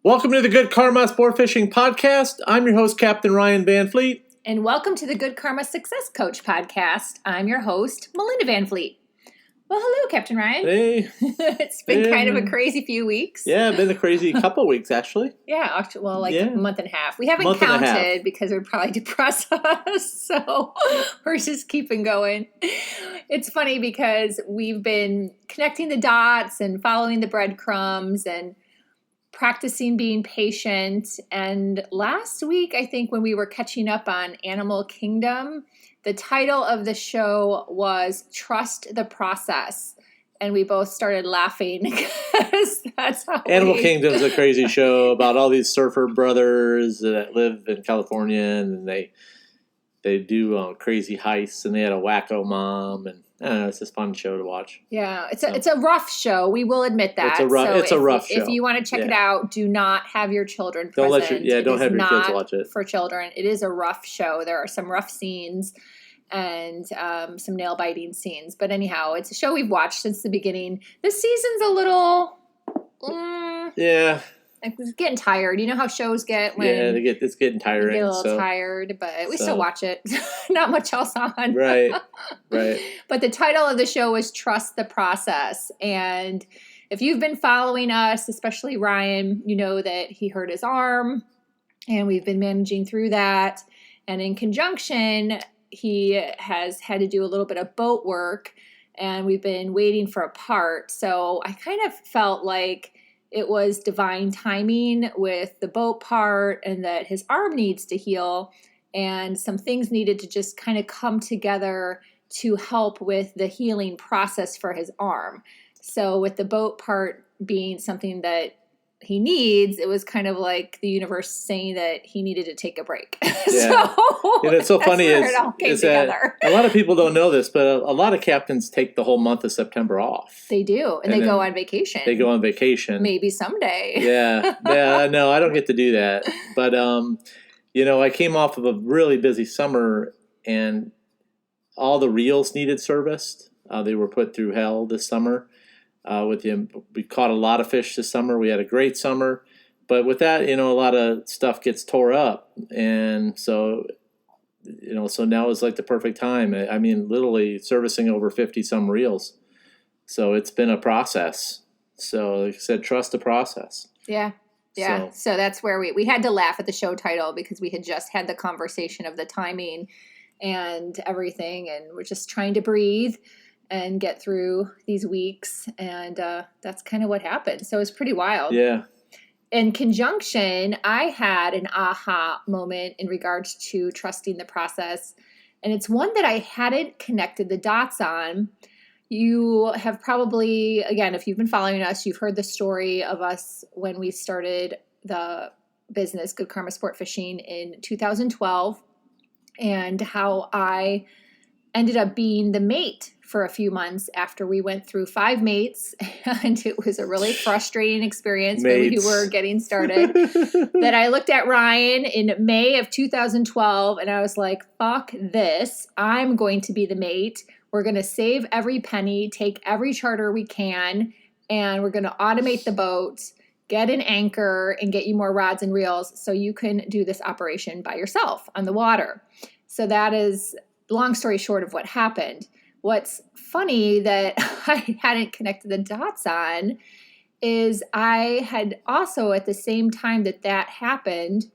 Welcome to the Good Karma Sportfishing Podcast. I'm your host, Captain Ryan Van Fleet. And welcome to the Good Karma Success Coach Podcast. I'm your host, Melinda Van Fleet. Well, hello, Captain Ryan. Hey. It's been kind of a crazy few weeks. Yeah, been a crazy couple weeks, actually. Yeah, well, a month and a half. We haven't Month and a counted because it would probably depress us, so we're just keeping going. It's funny because we've been connecting the dots and following the breadcrumbs and practicing being patient. And last week, I think when we were catching up on Animal Kingdom, the title of the show was Trust the Process. And we both started laughing because that's how Animal Kingdom's a crazy show about all these surfer brothers that live in California, and they do crazy heists, and they had a wacko mom, and I don't know, it's just a fun show to watch. Yeah, it's a rough show. We will admit that. It's a rough show. If you want to check it out, do not have your children don't present. Don't have your kids watch it. For children. It is a rough show. There are some rough scenes and some nail biting scenes. But anyhow, it's a show we've watched since the beginning. This season's a little it's getting tired. You know how shows get when it's getting tiring. They get a little tired, but we still watch it. Not much else on. Right. But the title of the show is Trust the Process. And if you've been following us, especially Ryan, you know that he hurt his arm and we've been managing through that. And in conjunction, he has had to do a little bit of boat work and we've been waiting for a part. So I kind of felt like it was divine timing with the boat part and that his arm needs to heal and some things needed to just kind of come together to help with the healing process for his arm. So with the boat part being something that he needs, it was kind of like the universe saying that he needed to take a break. Yeah. It's so funny is that a lot of people don't know this, but a lot of captains take the whole month of September off. They do, and they go on vacation. They go on vacation. Maybe someday. Yeah. No, I don't get to do that. But, I came off of a really busy summer, and all the reels needed serviced. They were put through hell this summer. We caught a lot of fish this summer. We had a great summer, but with that, a lot of stuff gets tore up, and so now is like the perfect time. I mean, literally servicing over 50 some reels, so it's been a process. So, like I said, trust the process. Yeah. So that's where we had to laugh at the show title because we had just had the conversation of the timing and everything, and we're just trying to breathe and get through these weeks. And that's kind of what happened. So it's pretty wild. Yeah. In conjunction, I had an aha moment in regards to trusting the process. And it's one that I hadn't connected the dots on. You have probably, again, if you've been following us, you've heard the story of us when we started the business, Good Karma Sportfishing, in 2012, and how I ended up being the mate for a few months after we went through 5 mates, and it was a really frustrating experience when we were getting started. That I looked at Ryan in May of 2012, and I was like, fuck this. I'm going to be the mate. We're going to save every penny, take every charter we can, and we're going to automate the boat, get an anchor, and get you more rods and reels so you can do this operation by yourself on the water. So that is long story short of what happened. What's funny that I hadn't connected the dots on is I had also, at the same time that happened,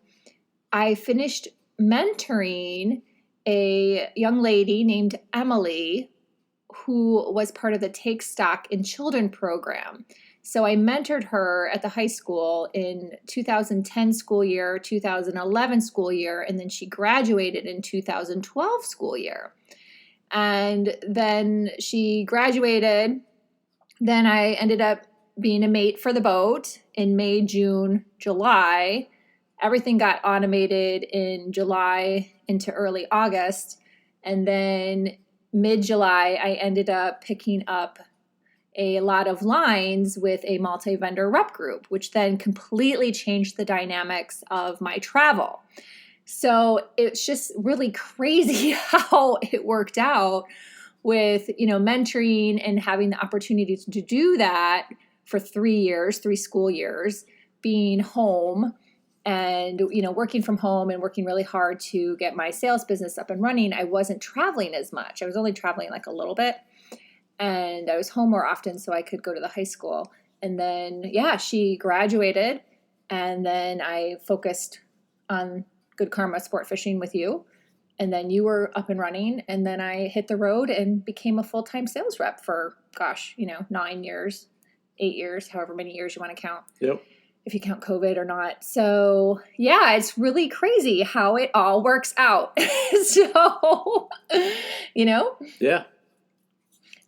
I finished mentoring a young lady named Emily who was part of the Take Stock in Children program. So I mentored her at the high school in 2010 school year, 2011 school year, and then she graduated in 2012 school year. And then she graduated. Then I ended up being a mate for the boat in May, June, July. Everything got automated in July into early August. And then mid-July, I ended up picking up a lot of lines with a multi-vendor rep group, which then completely changed the dynamics of my travel. So it's just really crazy how it worked out with, mentoring and having the opportunity to do that for 3 years, 3 school years, being home and, working from home and working really hard to get my sales business up and running, I wasn't traveling as much. I was only traveling like a little bit, and I was home more often so I could go to the high school. And then, she graduated, and then I focused on Good Karma Sport Fishing with you. And then you were up and running, and then I hit the road and became a full-time sales rep for, 9 years, 8 years, however many years you want to count. Yep. If you count COVID or not. So it's really crazy how it all works out. So, Yeah.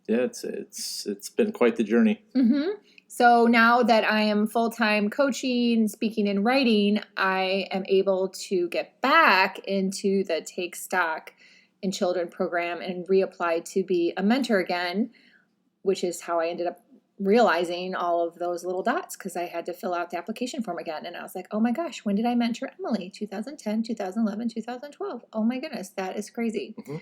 Yeah, it's been quite the journey. Mm-hmm. So now that I am full-time coaching, speaking, and writing, I am able to get back into the Take Stock in Children program and reapply to be a mentor again, which is how I ended up realizing all of those little dots, because I had to fill out the application form again. And I was like, oh my gosh, when did I mentor Emily? 2010, 2011, 2012. Oh my goodness, that is crazy. Mm-hmm.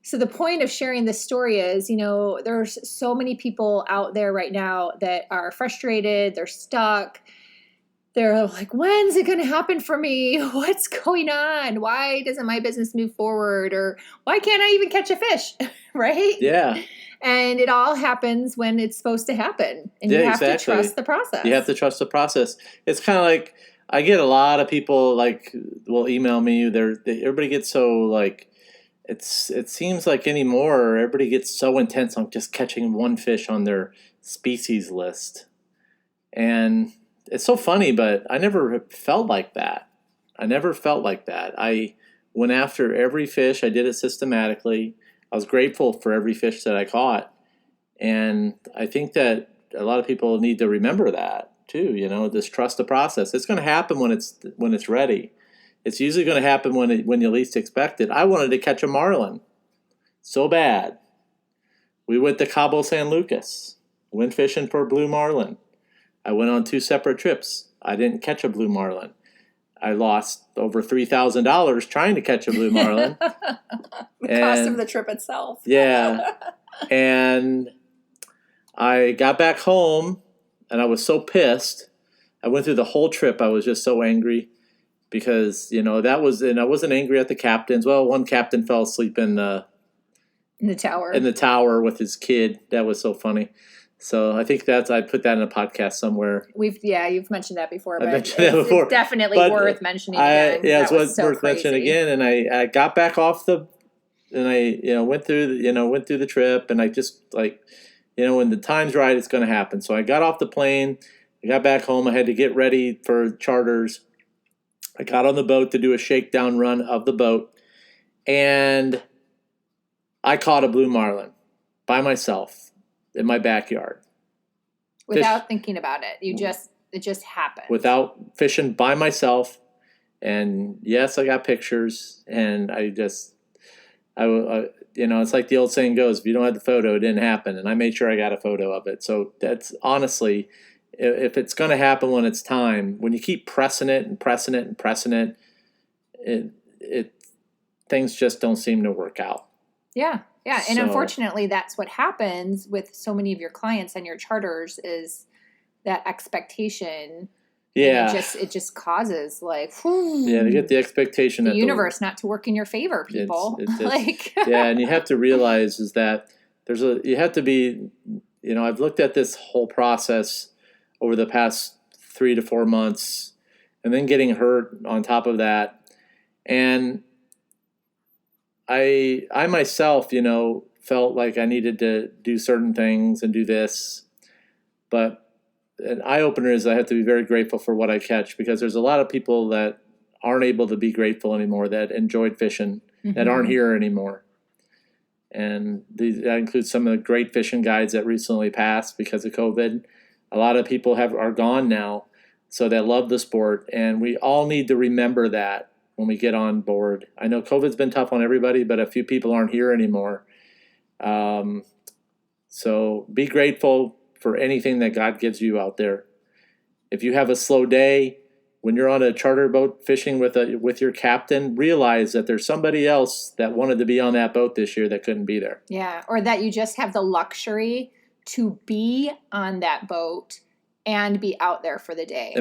So the point of sharing this story is, there's so many people out there right now that are frustrated, they're stuck. They're like, when's it going to happen for me? What's going on? Why doesn't my business move forward? Or why can't I even catch a fish? Right? Yeah. And it all happers when it's supposed to happen. And you have to trust the process. You have to trust the process. It's kind of like, I get a lot of people will email me. Everybody gets so like, it seems like anymore, everybody gets so intense on just catching one fish on their species list. And it's so funny, but I never felt like that. I went after every fish. I did it systematically. I was grateful for every fish that I caught. And I think that a lot of people need to remember that too, just trust the process. It's going to happen when it's ready. It's usually going to happen when you least expect it. I wanted to catch a marlin so bad. We went to Cabo San Lucas, went fishing for blue marlin. I went on 2 separate trips. I didn't catch a blue marlin. I lost over $3,000 trying to catch a blue marlin. The cost of the trip itself. Yeah. And I got back home, and I was so pissed. I went through the whole trip. I was just so angry. Because, and I wasn't angry at the captains. Well, one captain fell asleep in the tower. In the tower with his kid. That was so funny. So I think I put that in a podcast somewhere. You've mentioned that before. But it's definitely worth mentioning again. It's worth mentioning again. And I got back off and I went through the trip, and I just when the time's right, it's going to happen. So I got off the plane. I got back home. I had to get ready for charters. I got on the boat to do a shakedown run of the boat, and I caught a blue marlin by myself in my backyard. Without thinking about it. It just happened. Without fishing by myself. And yes, I got pictures, and it's like the old saying goes, if you don't have the photo, it didn't happen. And I made sure I got a photo of it. So that's honestly, if it's going to happen when it's time, when you keep pressing it and pressing it and pressing it, things just don't seem to work out. Yeah. Yeah. And unfortunately, that's what happens with so many of your clients and your charters is that expectation. Yeah. It just causes to get the expectation the universe not to work in your favor, people. Yeah. And you have to realize is that you have to be, I've looked at this whole process over the past 3 to 4 months, and then getting hurt on top of that. And I myself, felt like I needed to do certain things and do this. But an eye-opener is I have to be very grateful for what I catch, because there's a lot of people that aren't able to be grateful anymore, that enjoyed fishing, that aren't here anymore. And that includes some of the great fishing guides that recently passed because of COVID. A lot of people are gone now, so they love the sport, and we all need to remember that when we get on board. I know COVID's been tough on everybody, but a few people aren't here anymore. So be grateful for anything that God gives you out there. If you have a slow day, when you're on a charter boat fishing with your captain, realize that there's somebody else that wanted to be on that boat this year that couldn't be there. Yeah, or that you just have the luxury to be on that boat and be out there for the day.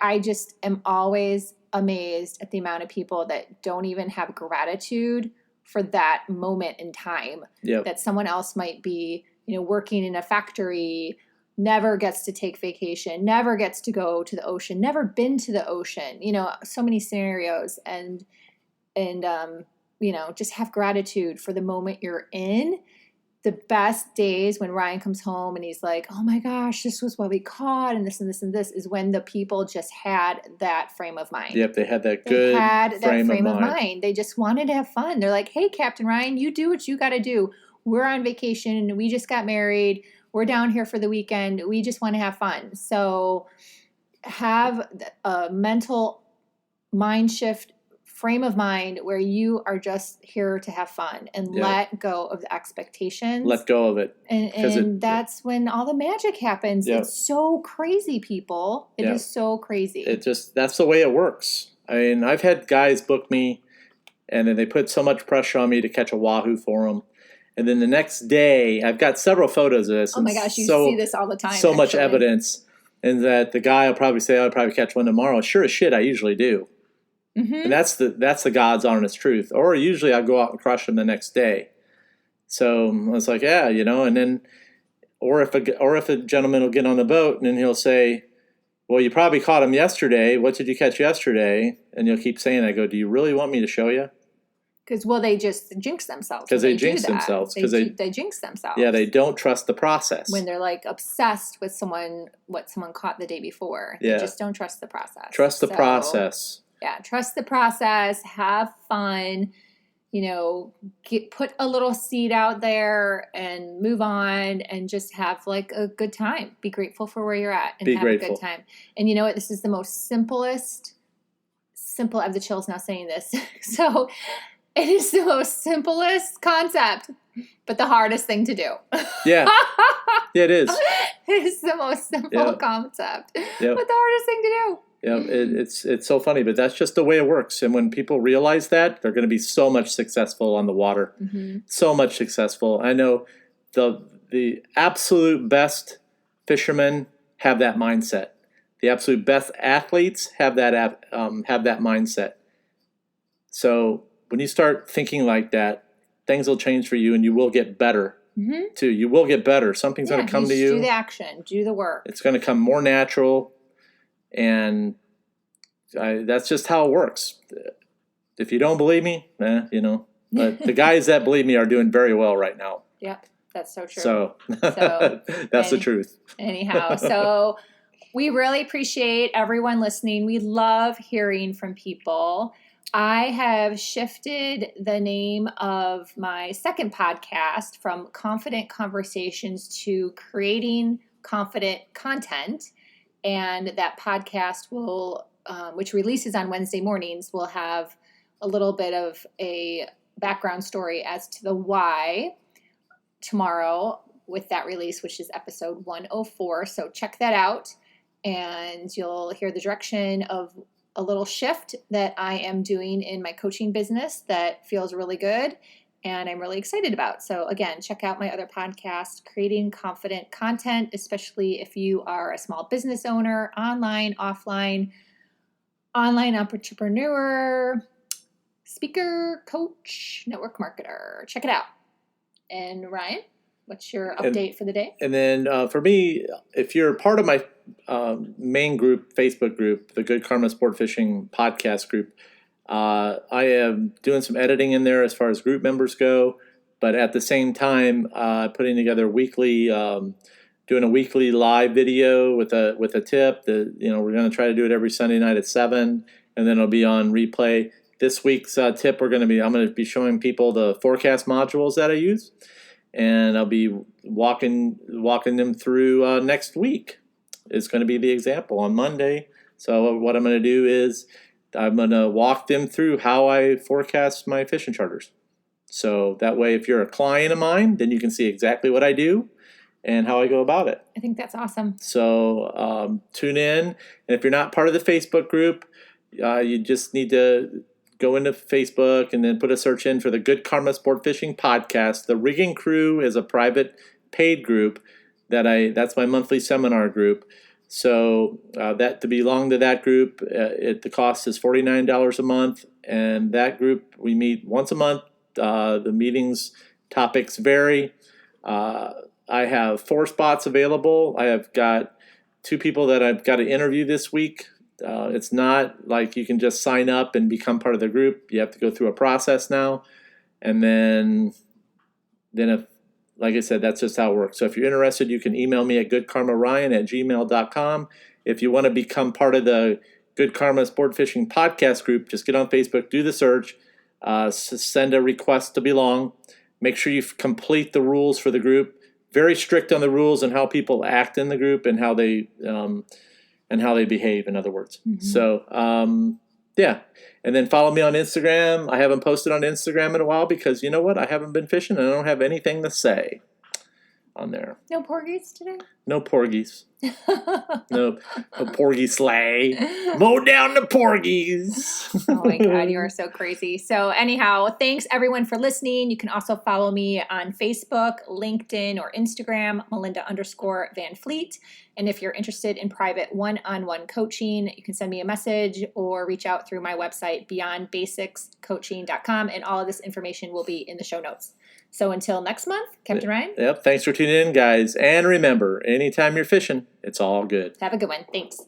I just am always amazed at the amount of people that don't even have gratitude for that moment in time. Yep. That someone else might be, working in a factory, never gets to take vacation, never gets to go to the ocean, never been to the ocean, so many scenarios, and just have gratitude for the moment you're in. The best days when Ryan comes home and he's like, oh my gosh, this was what we caught, and this and this and this, is when the people just had that frame of mind. Yep, they had that frame of mind. They just wanted to have fun. They're like, hey, Captain Ryan, you do what you got to do. We're on vacation and we just got married. We're down here for the weekend. We just want to have fun. So have a mental mind shift, frame of mind where you are just here to have fun and let go of the expectations. Let go of it. And that's when all the magic happens. Yep. It's so crazy, people. It is so crazy. That's the way it works. I mean, I've had guys book me and then they put so much pressure on me to catch a wahoo for them. And then the next day, I've got several photos of this. Oh my gosh, you see this all the time. So much evidence. And that the guy will probably say, I'll probably catch one tomorrow. Sure as shit, I usually do. Mm-hmm. And that's the God's honest truth. Or usually I go out and crush them the next day. So I was like, yeah, and then, or if a gentleman will get on the boat and then he'll say, well, you probably caught him yesterday. What did you catch yesterday? And you'll keep saying, I go, do you really want me to show you? Because, they just jinx themselves. Because they jinx themselves. They jinx themselves. Yeah, they don't trust the process. When they're like obsessed with what someone caught the day before. Yeah. They just don't trust the process. Trust the process. Yeah, trust the process. Have fun. Put a little seed out there and move on and just have like a good time. Be grateful for where you're at and have a good time. And you know what? This is the most simple. I have the chills now saying this. So it is the most simplest concept, but the hardest thing to do. Yeah. Yeah, it is. It is the most simple concept, but the hardest thing to do. Yeah, it's so funny, but that's just the way it works. And when people realize that, they're going to be so much successful on the water. Mm-hmm. So much successful. I know the absolute best fishermen have that mindset. The absolute best athletes have that mindset. So when you start thinking like that, things will change for you, and you will get better. Mm-hmm. Too. You will get better. Something's going to come to you. Do the action. Do the work. It's going to come more natural. And that's just how it works. If you don't believe me, but the guys that believe me are doing very well right now. Yep, that's so true. So that's the truth. Anyhow, so we really appreciate everyone listening. We love hearing from people. I have shifted the name of my second podcast from Confident Conversations to Creating Confident Content. And that podcast will, which releases on Wednesday mornings, will have a little bit of a background story as to the why tomorrow with that release, which is episode 104. So check that out, and you'll hear the direction of a little shift that I am doing in my coaching business that feels really good and I'm really excited about. So again, check out my other podcast, Creating Confident Content, especially if you are a small business owner, online, offline, online entrepreneur, speaker, coach, network marketer. Check it out. And Ryan, what's your update for the day? And then for me, if you're part of my main group, Facebook group, the Good Karma Sportfishing podcast group, I am doing some editing in there as far as group members go, but at the same time, putting together doing a weekly live video with a tip. We're going to try to do it every Sunday night at 7, and then it'll be on replay. This week's tip, I'm going to be showing people the forecast modules that I use, and I'll be walking them through next week. It's going to be the example on Monday. So what I'm going to do is I'm going to walk them through how I forecast my fishing charters. So that way, if you're a client of mine, then you can see exactly what I do and how I go about it. I think that's awesome. So tune in. And if you're not part of the Facebook group, you just need to go into Facebook and then put a search in for the Good Karma Sport Fishing Podcast. The Rigging Crew is a private paid group. that's my monthly seminar group. So that to belong to that group, the cost is $49 a month, and that group we meet once a month. The meetings topics vary. I have 4 spots available. I have got 2 people that I've got to interview this week. It's not like you can just sign up and become part of the group. You have to go through a process now, and then if, like I said, that's just how it works. So if you're interested, you can email me at goodkarmaryan@gmail.com. If you want to become part of the Good Karma Sport Fishing podcast group, just get on Facebook, do the search, send a request to belong. Make sure you complete the rules for the group. Very strict on the rules and how people act in the group and how they behave, in other words. Mm-hmm. So, yeah. And then follow me on Instagram. I haven't posted on Instagram in a while because you know what? I haven't been fishing and I don't have anything to say on there. No porgies today? No porgies. No porgy sleigh. Mow down the porgies. Oh my God, you are so crazy. So anyhow, thanks everyone for listening. You can also follow me on Facebook, LinkedIn, or Instagram, Melinda_Van Fleet. And if you're interested in private one-on-one coaching, you can send me a message or reach out through my website, beyondbasicscoaching.com. And all of this information will be in the show notes. So until next month, Captain Ryan. Yep. Thanks for tuning in, guys. And remember, anytime you're fishing, it's all good. Have a good one. Thanks.